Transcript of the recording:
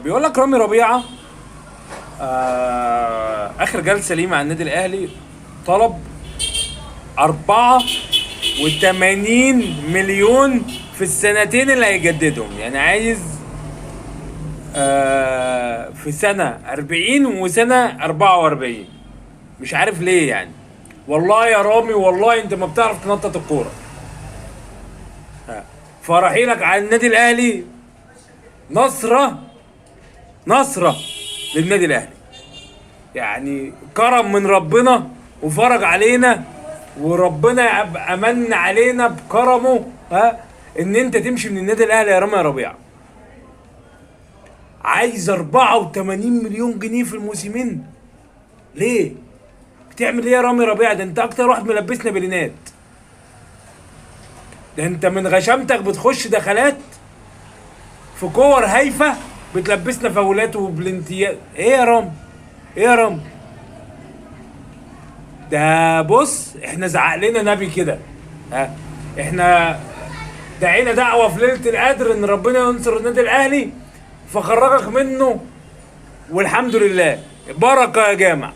بيقول لك رامي ربيعة آخر جلسة ليه مع النادي الأهلي طلب 84 مليون في السنتين اللي هيجددهم، يعني عايز في سنة 40 وسنة 44. مش عارف ليه يعني. والله يا رامي، والله انت ما بتعرف تنطط الكورة. فرحيلك على النادي الأهلي نصرة، نصرة للنادي الأهلي، يعني كرم من ربنا وفرج علينا، وربنا امن علينا بكرمه ان انت تمشي من النادي الاهلي يا رامي يا ربيعه. عايز 84 مليون جنيه في الموسمين؟ ليه؟ بتعمل ايه يا رامي ربيعه؟ ده انت اكتر واحد ملبسنا بلينات. ده انت من غشامتك بتخش دخلات في كور هايفه، بتلبسنا فاولات وبلنتيات. ايه يا رامي؟ ايه يا رامي؟ ده بص، احنا زعق لنا نبي كده. ها، احنا دعينا دعوه في ليله القدر ان ربنا ينصر النادي الاهلي فخرجك منه، والحمد لله. بركه يا جامع.